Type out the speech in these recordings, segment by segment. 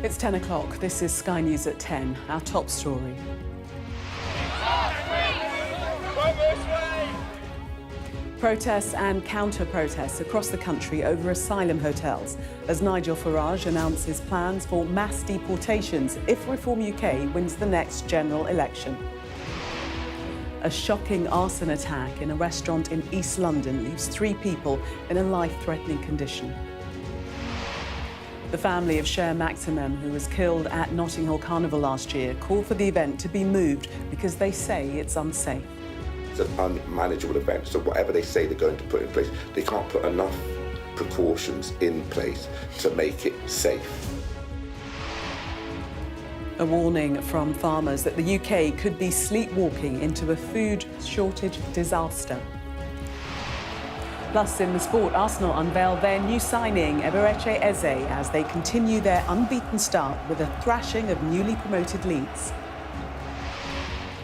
It's 10 o'clock. This is Sky News at 10. Our top story. Protests and counter-protests across the country over asylum hotels as Nigel Farage announces plans for mass deportations if Reform UK wins the next general election. A shocking arson attack in a restaurant in East London leaves 3 people in a life-threatening condition. The family of Cher Maximum, who was killed at Hill Carnival last year, called for the event to be moved because they say it's unsafe. It's an unmanageable event, so whatever they say they're going to put in place, they can't put enough precautions in place to make it safe. A warning from farmers that the UK could be sleepwalking into a food shortage disaster. Plus, in the sport, Arsenal unveiled their new signing, Eberechi Eze, as they continue their unbeaten start with a thrashing of newly promoted Leeds.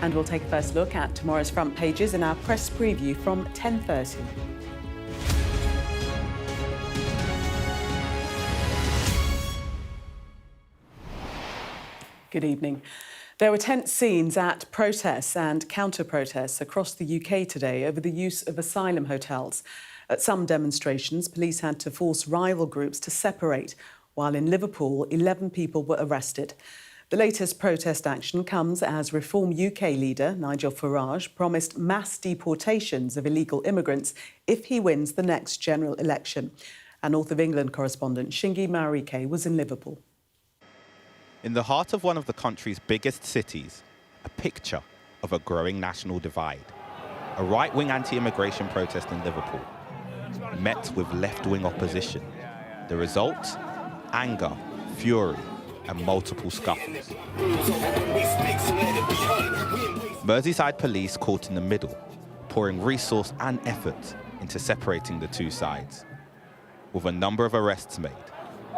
And we'll take a first look at tomorrow's front pages in our press preview from 10:30. Good evening. There were tense scenes at protests and counter-protests across the UK today over the use of asylum hotels. At some demonstrations, police had to force rival groups to separate, while in Liverpool, 11 people were arrested. The latest protest action comes as Reform UK leader Nigel Farage promised mass deportations of illegal immigrants if he wins the next general election. Our North of England correspondent Shingi Marike was in Liverpool. In the heart of one of the country's biggest cities, a picture of a growing national divide. A right-wing anti-immigration protest in Liverpool, met with left-wing opposition. The result? Anger, fury, and multiple scuffles. Merseyside police caught in the middle, pouring resource and effort into separating the two sides, with a number of arrests made.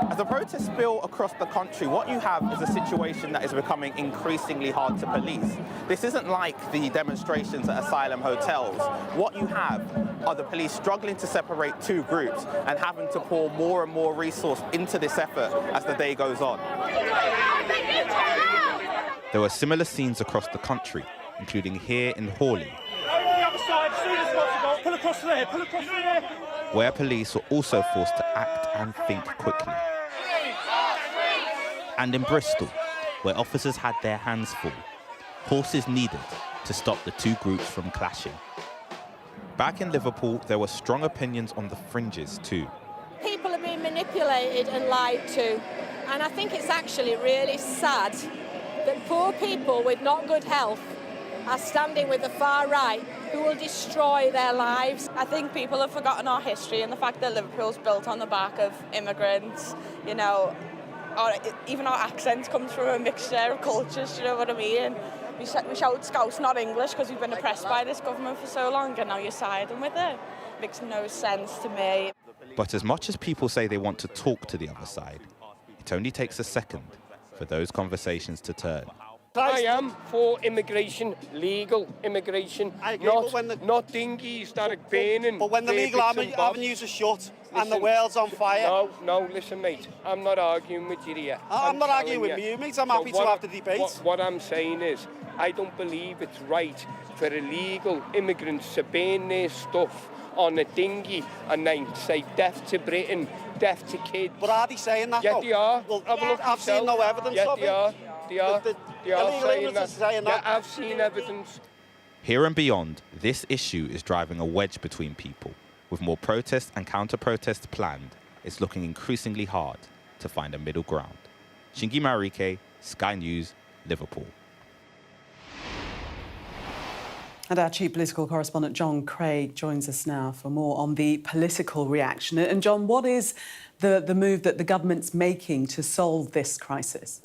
As the protests spill across the country, what you have is a situation that is becoming increasingly hard to police. This isn't like the demonstrations at asylum hotels. What you have are the police struggling to separate two groups and having to pour more and more resource into this effort as the day goes on. There were similar scenes across the country, including here in Hawley, where police were also forced to act and think quickly. And in Bristol, where officers had their hands full, horses needed to stop the two groups from clashing. Back in Liverpool, there were strong opinions on the fringes too. People are being manipulated and lied to, and I think it's actually really sad that poor people with not good health are standing with the far right who will destroy their lives. I think people have forgotten our history and the fact that Liverpool's built on the back of immigrants, you know, even our accent comes from a mixture of cultures, do you know what I mean? We shout Scouse, not English, because we've been oppressed by this government for so long, and now you're siding with it. Makes no sense to me. But as much as people say they want to talk to the other side, it only takes a second for those conversations to turn. I am for immigration, legal immigration, not dinghies that are burning. But when the legal avenues are shut and the world's on fire... No, listen, mate, I'm not arguing with you here. I'm not arguing with you, mate. I'm happy to have the debate. What I'm saying is, I don't believe it's right for illegal immigrants to burn their stuff on a dinghy and then say death to Britain, death to kids. But are they saying that, Yeah, though? they are. Well, I've seen no evidence of it. They are. They are saying that. Yeah, I've seen evidence. Here and beyond, this issue is driving a wedge between people. With more protests and counter-protests planned, it's looking increasingly hard to find a middle ground. Shingi Marike, Sky News, Liverpool. And our chief political correspondent, John Craig, joins us now for more on the political reaction. And John, what is the move that the government's making to solve this crisis?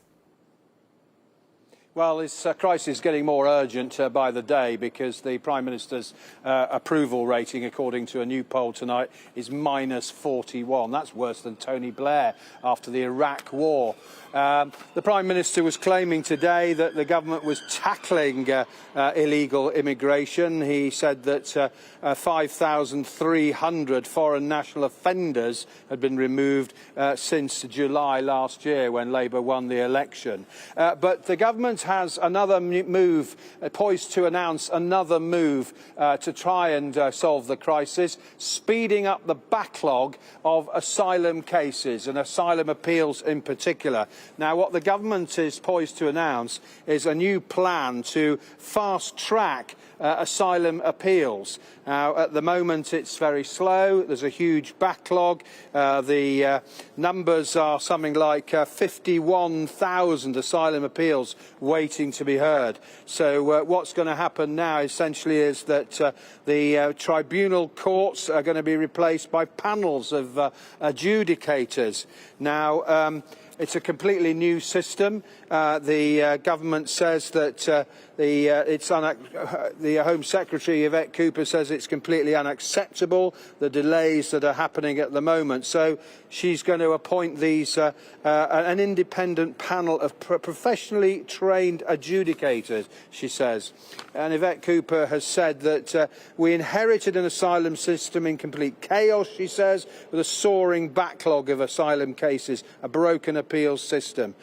Well, this crisis is getting more urgent by the day because the Prime Minister's approval rating, according to a new poll tonight, is -41. That's worse than Tony Blair after the Iraq War. The Prime Minister was claiming today that the government was tackling illegal immigration. He said that 5,300 foreign national offenders had been removed since July last year when Labour won the election. But the government has another move, poised to announce another move to try and solve the crisis, speeding up the backlog of asylum cases and asylum appeals in particular. Now, what the government is poised to announce is a new plan to fast-track asylum appeals. Now, at the moment, it's very slow. There's a huge backlog. The numbers are something like 51,000 asylum appeals waiting to be heard. So what's going to happen now, essentially, is that the tribunal courts are going to be replaced by panels of adjudicators. Now, it's a completely new system. The government says that the Home Secretary, Yvette Cooper, says it's completely unacceptable, the delays that are happening at the moment. So she's going to appoint these an independent panel of professionally trained adjudicators, she says. And Yvette Cooper has said that we inherited an asylum system in complete chaos, she says, with a soaring backlog of asylum cases, a broken appeals system.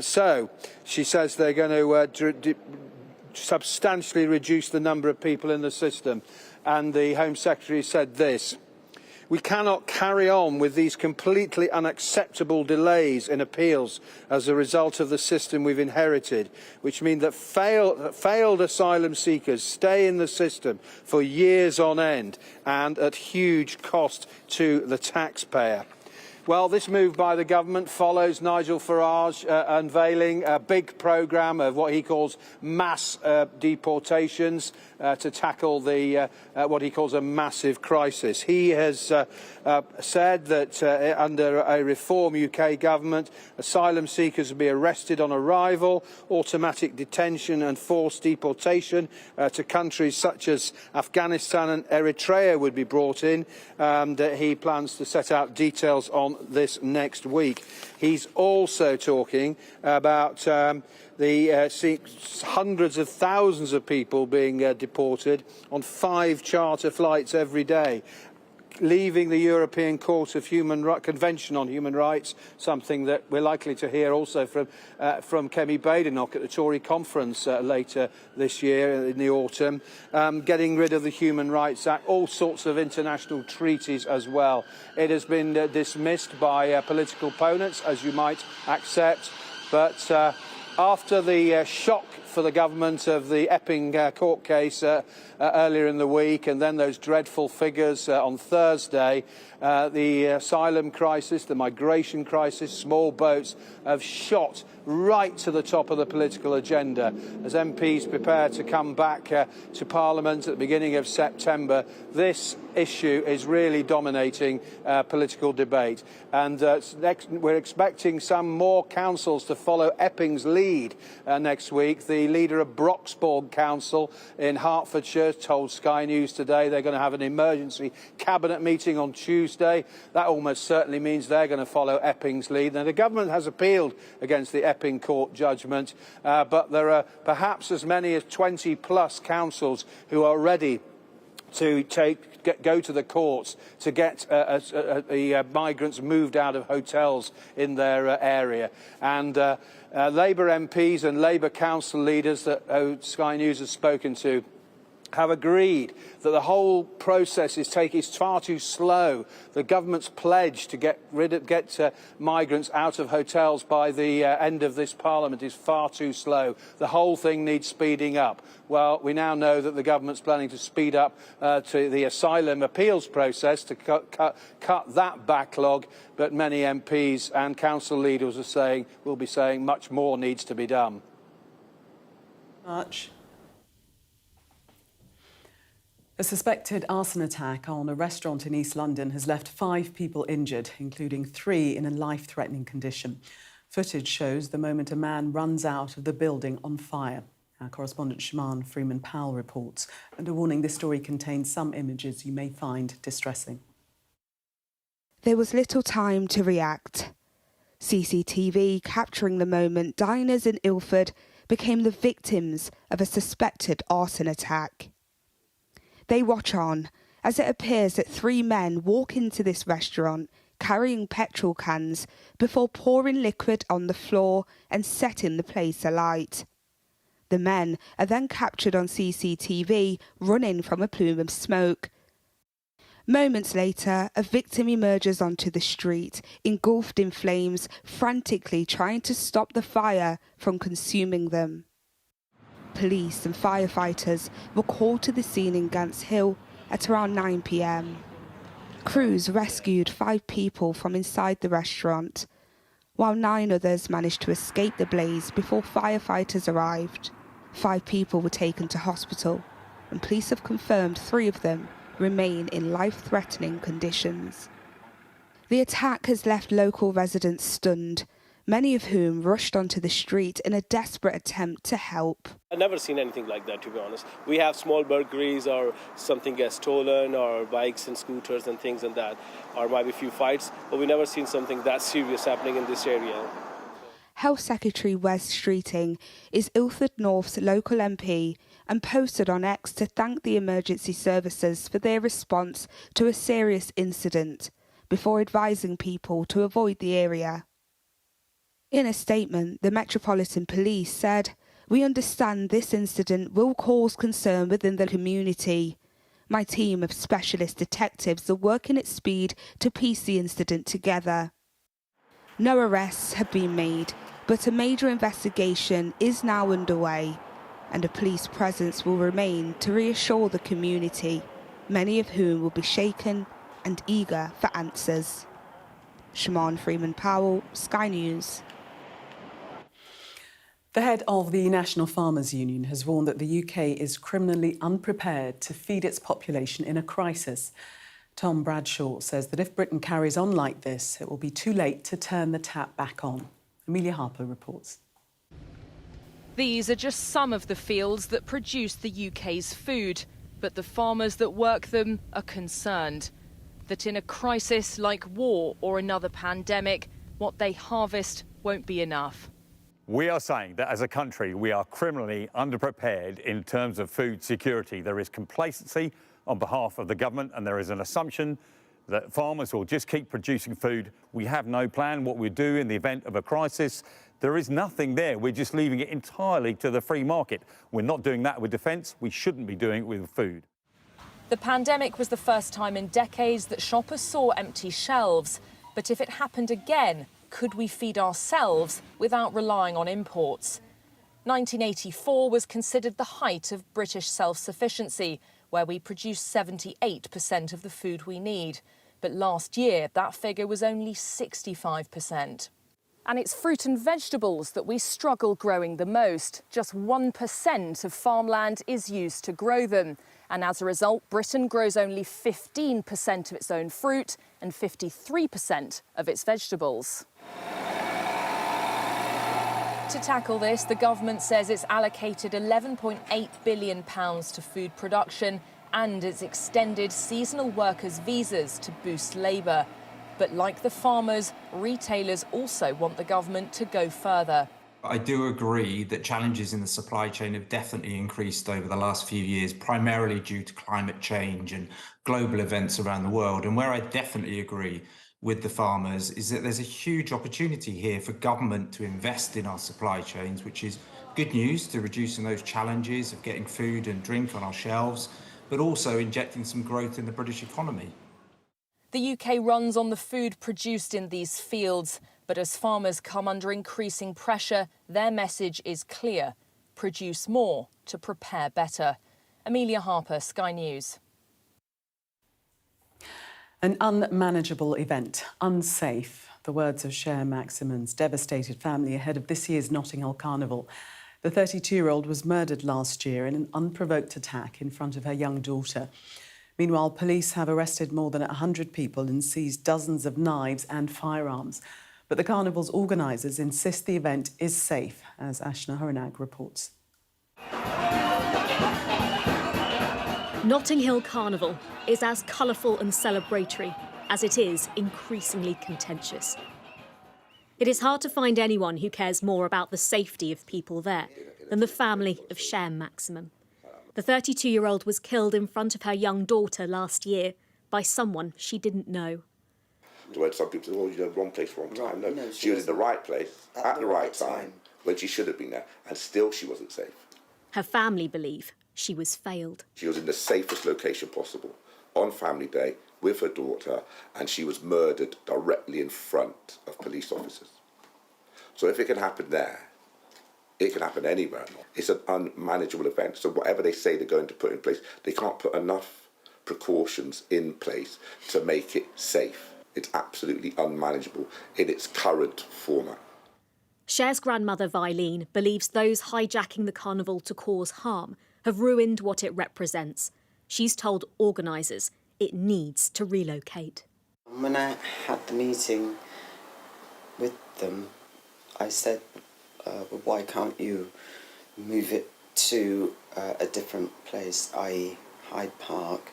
So she says they're going to substantially reduce the number of people in the system. And the Home Secretary said this: "We cannot carry on with these completely unacceptable delays in appeals as a result of the system we've inherited, which mean that failed asylum seekers stay in the system for years on end and at huge cost to the taxpayer." Well, this move by the government follows Nigel Farage unveiling a big programme of what he calls mass deportations to tackle the what he calls a massive crisis. He has said that under a reform UK government, asylum seekers will be arrested on arrival, automatic detention and forced deportation to countries such as Afghanistan and Eritrea would be brought in. He plans to set out details on this next week. He's also talking about the hundreds of thousands of people being deported on 5 charter flights every day, leaving the European Court of Convention on Human Rights, something that we're likely to hear also from Kemi Badenoch at the Tory conference later this year in the autumn, getting rid of the Human Rights Act, all sorts of international treaties as well. It has been dismissed by political opponents, as you might accept, but after the shock for the government of the Epping court case earlier in the week, and then those dreadful figures on Thursday, the asylum crisis, the migration crisis, small boats have shot right to the top of the political agenda. As MPs prepare to come back to Parliament at the beginning of September, this issue is really dominating political debate. And we're expecting some more councils to follow Epping's lead next week. The leader of Broxbourne Council in Hertfordshire told Sky News today they're going to have an emergency cabinet meeting on Tuesday. That almost certainly means they're going to follow Epping's lead. Now, the government has appealed against the Epping court judgment, but there are perhaps as many as 20 plus councils who are ready to go to the courts to get the migrants moved out of hotels in their area. And Labour MPs and Labour council leaders that Sky News has spoken to have agreed that the whole process is far too slow. The government's pledge to get migrants out of hotels by the end of this Parliament is far too slow. The whole thing needs speeding up. Well, we now know that the government's planning to speed up to the asylum appeals process to cut that backlog, but many MPs and council leaders will be saying much more needs to be done. Much. A suspected arson attack on a restaurant in East London has left 5 people injured, including 3 in a life-threatening condition. Footage shows the moment a man runs out of the building on fire. Our correspondent Shimon Freeman-Powell reports. And a warning, this story contains some images you may find distressing. There was little time to react. CCTV capturing the moment diners in Ilford became the victims of a suspected arson attack. They watch on as it appears that 3 men walk into this restaurant carrying petrol cans before pouring liquid on the floor and setting the place alight. The men are then captured on CCTV running from a plume of smoke. Moments later, a victim emerges onto the street, engulfed in flames, frantically trying to stop the fire from consuming them. Police and firefighters were called to the scene in Gants Hill at around 9 p.m. Crews rescued 5 people from inside the restaurant, while 9 others managed to escape the blaze before firefighters arrived. 5 people were taken to hospital, and police have confirmed 3 of them remain in life-threatening conditions. The attack has left local residents stunned, many of whom rushed onto the street in a desperate attempt to help. I've never seen anything like that, to be honest. We have small burglaries or something gets stolen or bikes and scooters and things like that, or maybe a few fights, but we've never seen something that serious happening in this area. Health Secretary Wes Streeting is Ilford North's local MP and posted on X to thank the emergency services for their response to a serious incident before advising people to avoid the area. In a statement, the Metropolitan Police said, "We understand this incident will cause concern within the community. My team of specialist detectives are working at speed to piece the incident together." No arrests have been made, but a major investigation is now underway, and a police presence will remain to reassure the community, many of whom will be shaken and eager for answers. Shimon Freeman-Powell, Sky News. The head of the National Farmers Union has warned that the UK is criminally unprepared to feed its population in a crisis. Tom Bradshaw says that if Britain carries on like this, it will be too late to turn the tap back on. Amelia Harper reports. These are just some of the fields that produce the UK's food, but the farmers that work them are concerned that in a crisis like war or another pandemic, what they harvest won't be enough. We are saying that as a country, we are criminally underprepared in terms of food security. There is complacency on behalf of the government, and there is an assumption that farmers will just keep producing food. We have no plan what we do in the event of a crisis. There is nothing there. We're just leaving it entirely to the free market. We're not doing that with defence. We shouldn't be doing it with food. The pandemic was the first time in decades that shoppers saw empty shelves. But if it happened again, could we feed ourselves without relying on imports? 1984 was considered the height of British self-sufficiency, where we produce 78% of the food we need. But last year, that figure was only 65%. And it's fruit and vegetables that we struggle growing the most. Just 1% of farmland is used to grow them. And as a result, Britain grows only 15% of its own fruit and 53% of its vegetables. To tackle this, the government says it's allocated £11.8 billion to food production and it's extended seasonal workers' visas to boost labour. But like the farmers, retailers also want the government to go further. I do agree that challenges in the supply chain have definitely increased over the last few years, primarily due to climate change and global events around the world. And where I definitely agree with the farmers is that there's a huge opportunity here for government to invest in our supply chains, which is good news to reducing those challenges of getting food and drink on our shelves, but also injecting some growth in the British economy. The UK runs on the food produced in these fields, but as farmers come under increasing pressure, their message is clear: produce more to prepare better. Amelia Harper, Sky News. An unmanageable event, unsafe. The words of Cher Maximon's devastated family ahead of this year's Notting Hill Carnival. The 32-year-old was murdered last year in an unprovoked attack in front of her young daughter. Meanwhile, police have arrested more than 100 people and seized dozens of knives and firearms. But the carnival's organisers insist the event is safe, as Ashna Horanag reports. Notting Hill Carnival is as colourful and celebratory as it is increasingly contentious. It is hard to find anyone who cares more about the safety of people there than the family of Cher Maximum. The 32-year-old was killed in front of her young daughter last year by someone she didn't know. When some people say, oh, you know, wrong place, wrong time. No, she was in the right place at the right time when she should have been there, and still she wasn't safe. Her family believe she was failed. She was in the safest location possible on family day with her daughter, and she was murdered directly in front of police officers. So if it can happen there, it can happen anywhere. It's an unmanageable event. So whatever they say they're going to put in place, they can't put enough precautions in place to make it safe. It's absolutely unmanageable in its current format. Cher's grandmother, Vilene, believes those hijacking the carnival to cause harm have ruined what it represents. She's told organisers it needs to relocate. When I had the meeting with them, I said, well, why can't you move it to a different place, i.e. Hyde Park?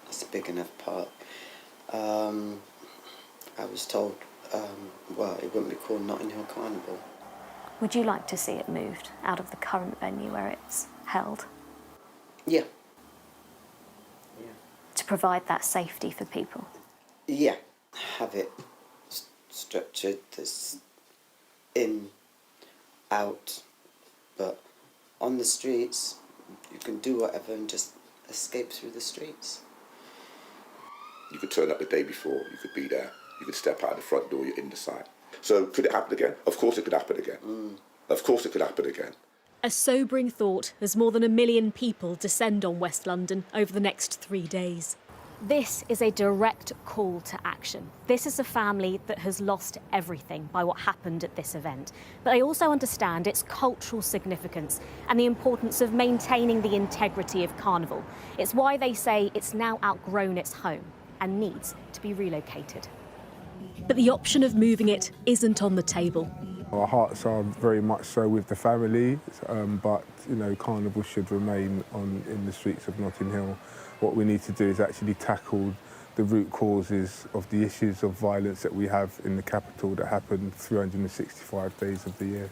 It's a big enough park. I was told, well, it wouldn't be called Notting Hill Carnival. Would you like to see it moved out of the current venue where it's held? Yeah. To provide that safety for people? Yeah, have it structured, this in, out, but on the streets, you can do whatever and just escape through the streets. You could turn up the day before, you could be there, you could step out the front door, you're in the site. So could it happen again? Of course it could happen again. Of course it could happen again. A sobering thought as more than 1 million people descend on West London over the next 3 days. This is a direct call to action. This is a family that has lost everything by what happened at this event. But they also understand its cultural significance and the importance of maintaining the integrity of Carnival. It's why they say it's now outgrown its home and needs to be relocated. But the option of moving it isn't on the table. Our hearts are very much so with the family, but you know, Carnival should remain in the streets of Notting Hill. What we need to do is actually tackle the root causes of the issues of violence that we have in the capital that happen 365 days of the year.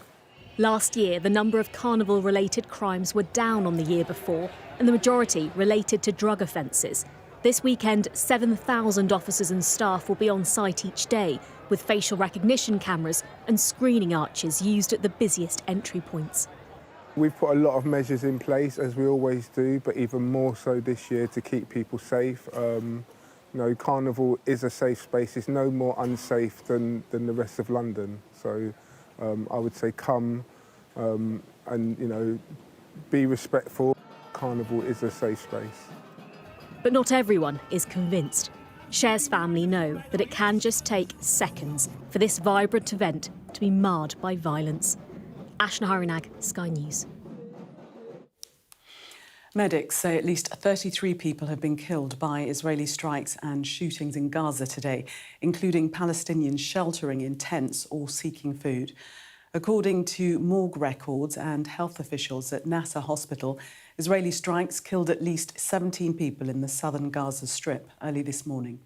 Last year, the number of Carnival-related crimes were down on the year before, and the majority related to drug offences. This weekend, 7,000 officers and staff will be on site each day, with facial recognition cameras and screening arches used at the busiest entry points. We've put a lot of measures in place, as we always do, but even more so this year to keep people safe. You know, Carnival is a safe space. It's no more unsafe than the rest of London. So I would say come and, you know, be respectful. Carnival is a safe space. But not everyone is convinced. Cher's family know that it can just take seconds for this vibrant event to be marred by violence. Ashna Horanag, Sky News. Medics say at least 33 people have been killed by Israeli strikes and shootings in Gaza today, including Palestinians sheltering in tents or seeking food. According to morgue records and health officials at Nasser Hospital, Israeli strikes killed at least 17 people in the southern Gaza Strip early this morning.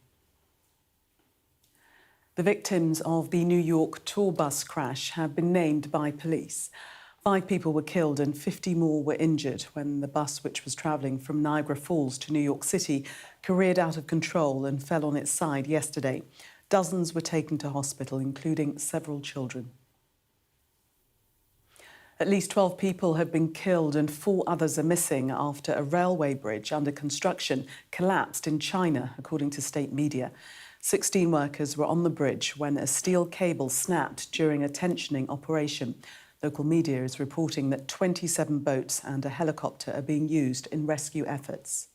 The victims of the New York tour bus crash have been named by police. 5 people were killed and 50 more were injured when the bus, which was travelling from Niagara Falls to New York City, careered out of control and fell on its side yesterday. Dozens were taken to hospital, including several children. At least 12 people have been killed and 4 others are missing after a railway bridge under construction collapsed in China, according to state media. 16 workers were on the bridge when a steel cable snapped during a tensioning operation. Local media is reporting that 27 boats and a helicopter are being used in rescue efforts.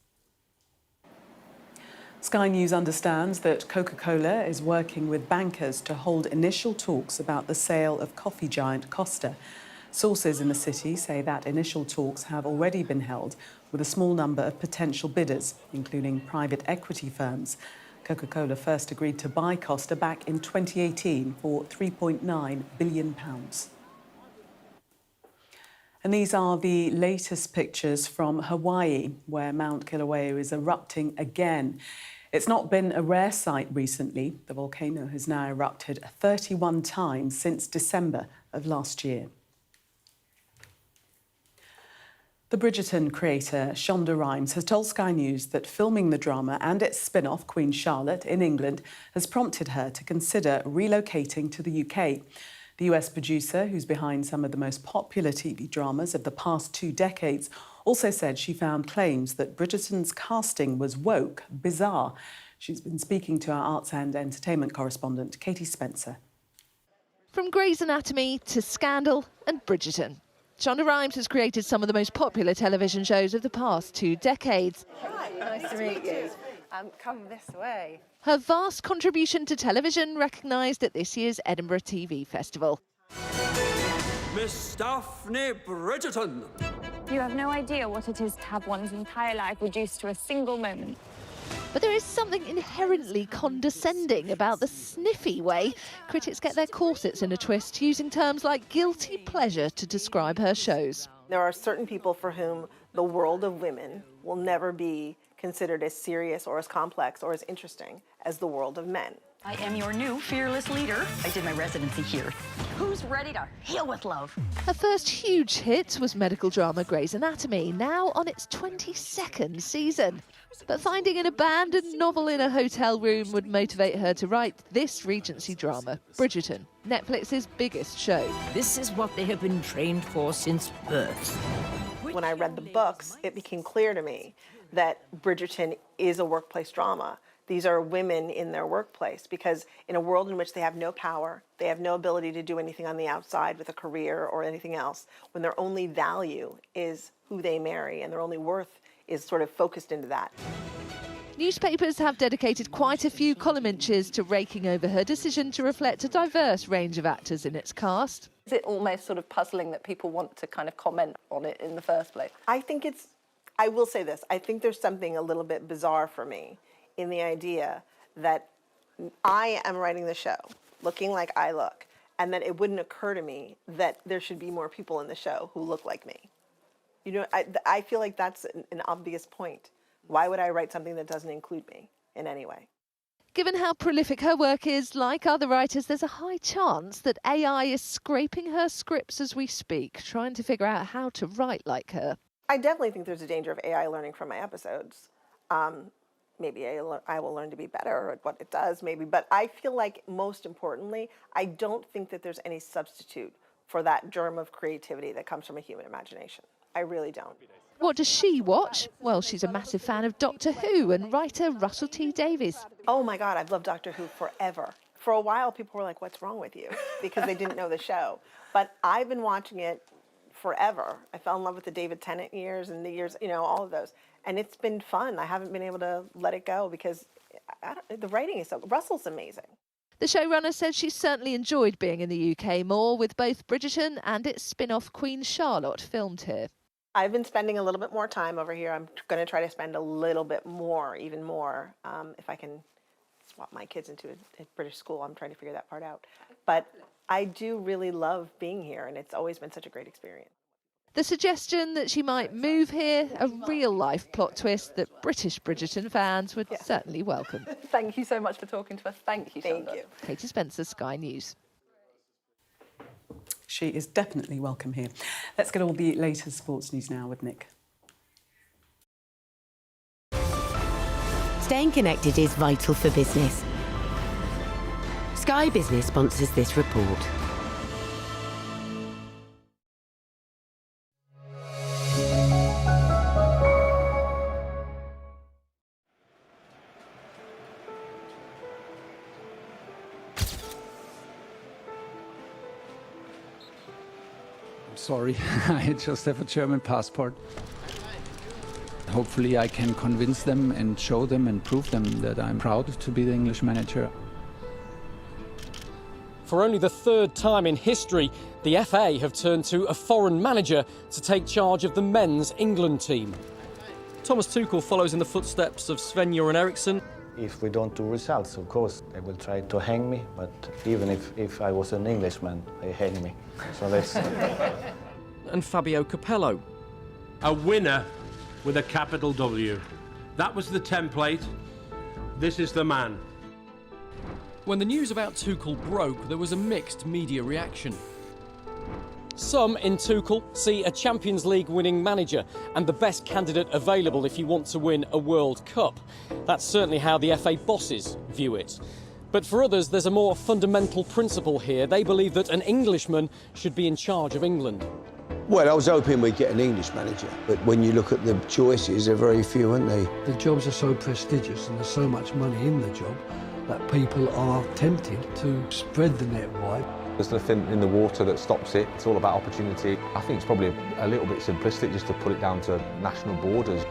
Sky News understands that Coca-Cola is working with bankers to hold initial talks about the sale of coffee giant Costa. Sources in the city say that initial talks have already been held with a small number of potential bidders, including private equity firms. Coca-Cola first agreed to buy Costa back in 2018 for £3.9 billion. And these are the latest pictures from Hawaii, where Mount Kilauea is erupting again. It's not been a rare sight recently. The volcano has now erupted 31 times since December of last year. The Bridgerton creator Shonda Rhimes has told Sky News that filming the drama and its spin-off Queen Charlotte in England has prompted her to consider relocating to the UK. The US producer, who's behind some of the most popular TV dramas of the past 2 decades, also said she found claims that Bridgerton's casting was woke bizarre. She's been speaking to our arts and entertainment correspondent, Katie Spencer. From Grey's Anatomy to Scandal and Bridgerton, Shonda Rhimes has created some of the most popular television shows of the past 2 decades. Hi, nice to meet you. Come this way. Her vast contribution to television recognised at this year's Edinburgh TV Festival. Miss Daphne Bridgerton. You have no idea what it is to have one's entire life reduced to a single moment. But there is something inherently condescending about the sniffy way critics get their corsets in a twist, using terms like guilty pleasure to describe her shows. There are certain people for whom the world of women will never be considered as serious or as complex or as interesting as the world of men. I am your new fearless leader. I did my residency here. Who's ready to heal with love? Her first huge hit was medical drama Grey's Anatomy, now on its 22nd season. But finding an abandoned novel in a hotel room would motivate her to write this Regency drama, Bridgerton, Netflix's biggest show. This is what they have been trained for since birth. When I read the books, it became clear to me that Bridgerton is a workplace drama. These are women in their workplace, because in a world in which they have no power, they have no ability to do anything on the outside with a career or anything else, when their only value is who they marry and their only worth is sort of focused into that. Newspapers have dedicated quite a few column inches to raking over her decision to reflect a diverse range of actors in its cast. Is it almost sort of puzzling that people want to kind of comment on it in the first place? I will say this, I think there's something a little bit bizarre for me in the idea that I am writing the show, looking like I look, and that it wouldn't occur to me that there should be more people in the show who look like me. You know, I feel like that's an obvious point. Why would I write something that doesn't include me in any way? Given how prolific her work is, like other writers, there's a high chance that AI is scraping her scripts as we speak, trying to figure out how to write like her. I definitely think there's a danger of AI learning from my episodes. Maybe I will learn to be better at what it does, maybe. But I feel like, most importantly, I don't think that there's any substitute for that germ of creativity that comes from a human imagination. I really don't. What does she watch? Well, she's a massive fan of Doctor Who and writer Russell T Davies. Oh my God, I've loved Doctor Who forever. For a while, people were like, what's wrong with you? Because they didn't know the show. But I've been watching it forever. I fell in love with the David Tennant years and the years, you know, all of those. And it's been fun. I haven't been able to let it go because the writing is so... Russell's amazing. The showrunner says she certainly enjoyed being in the UK more, with both Bridgerton and its spin-off Queen Charlotte filmed here. I've been spending a little bit more time over here. I'm going to try to spend a little bit more, even more, if I can swap my kids into a British school. I'm trying to figure that part out. But I do really love being here, and it's always been such a great experience. The suggestion that she might move here, a real-life plot twist that British Bridgerton fans would certainly welcome. Thank you so much for talking to us. Thank you, Shonda. Thank you. Katie Spencer, Sky News. She is definitely welcome here. Let's get all the latest sports news now with Nick. Staying connected is vital for business. Sky Business sponsors this report. Sorry, I just have a German passport. Hopefully I can convince them and show them and prove them that I'm proud to be the English manager. For only the third time in history, the FA have turned to a foreign manager to take charge of the men's England team. Thomas Tuchel follows in the footsteps of Sven-Göran Eriksson. If we don't do results, of course, they will try to hang me, but even if I was an Englishman, they hang me. So that's... And Fabio Capello. A winner with a capital W. That was the template. This is the man. When the news about Tuchel broke, there was a mixed media reaction. Some in Tuchel see a Champions League winning manager and the best candidate available if you want to win a World Cup. That's certainly how the FA bosses view it. But for others, there's a more fundamental principle here. They believe that an Englishman should be in charge of England. Well, I was hoping we'd get an English manager, but when you look at the choices, they're very few, aren't they? The jobs are so prestigious and there's so much money in the job that people are tempted to spread the net wide. There's nothing in the water that stops it. It's all about opportunity. I think it's probably a little bit simplistic just to put it down to national borders.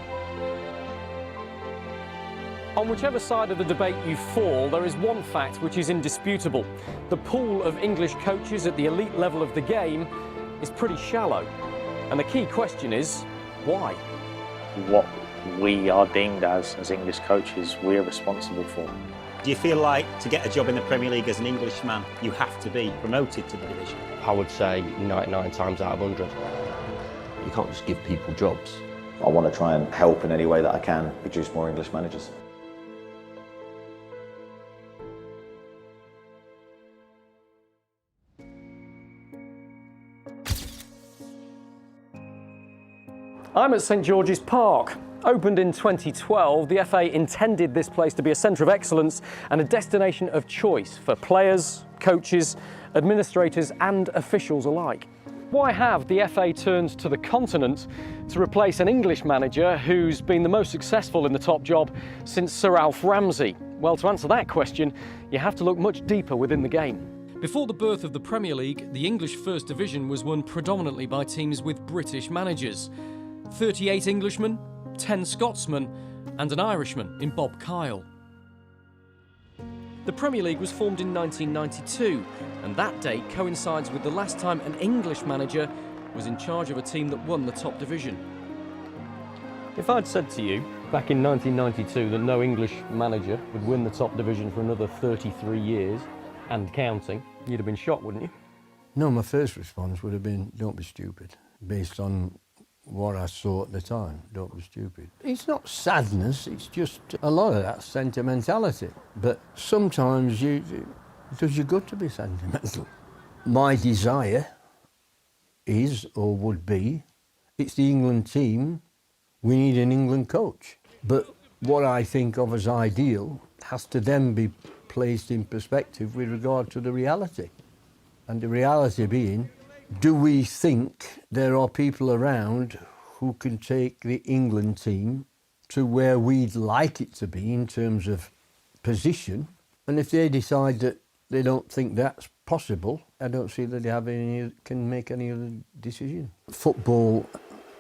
On whichever side of the debate you fall, there is one fact which is indisputable. The pool of English coaches at the elite level of the game is pretty shallow. And the key question is, why? What we are deemed as English coaches, we're responsible for. Do you feel like to get a job in the Premier League as an Englishman, you have to be promoted to the division? I would say 99 times out of 100. You can't just give people jobs. I want to try and help in any way that I can produce more English managers. I'm at St George's Park. Opened in 2012, the FA intended this place to be a centre of excellence and a destination of choice for players, coaches, administrators and officials alike. Why have the FA turned to the continent to replace an English manager who's been the most successful in the top job since Sir Alf Ramsey? Well, to answer that question, you have to look much deeper within the game. Before the birth of the Premier League, the English First Division was won predominantly by teams with British managers. 38 Englishmen, 10 Scotsmen and an Irishman in Bob Kyle. The Premier League was formed in 1992 and that date coincides with the last time an English manager was in charge of a team that won the top division. If I'd said to you back in 1992 that no English manager would win the top division for another 33 years and counting, you'd have been shocked, wouldn't you? No, my first response would have been, don't be stupid, based on what I saw at the time. Don't be stupid. It's not sadness, it's just a lot of that sentimentality. But sometimes it does you good to be sentimental. My desire is, or would be, it's the England team, we need an England coach. But what I think of as ideal has to then be placed in perspective with regard to the reality. And the reality being, do we think there are people around who can take the England team to where we'd like it to be in terms of position? And if they decide that they don't think that's possible, I don't see that they can make any other decision. Football,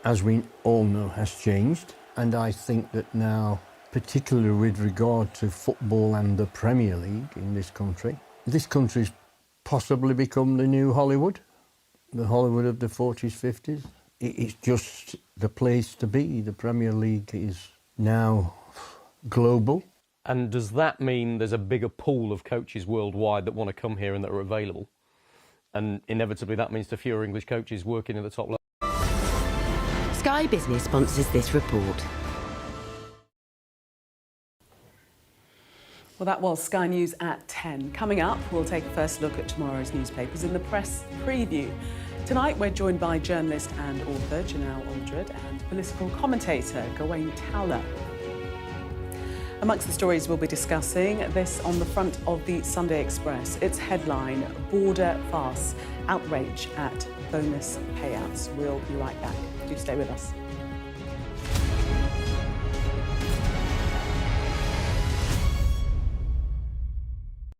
as we all know, has changed. And I think that now, particularly with regard to football and the Premier League in this country's possibly become the new Hollywood. The Hollywood of the 40s, 50s. It's just the place to be. The Premier League is now global. And does that mean there's a bigger pool of coaches worldwide that want to come here and that are available? And inevitably that means to fewer English coaches working at the top level. Sky Business sponsors this report. Well, that was Sky News at 10. Coming up, we'll take a first look at tomorrow's newspapers in the press preview. Tonight, we're joined by journalist and author Janelle Aldred and political commentator Gawain Towler. Amongst the stories we'll be discussing, this on the front of the Sunday Express. Its headline, Border Farce, outrage at bonus payouts. We'll be right back. Do stay with us.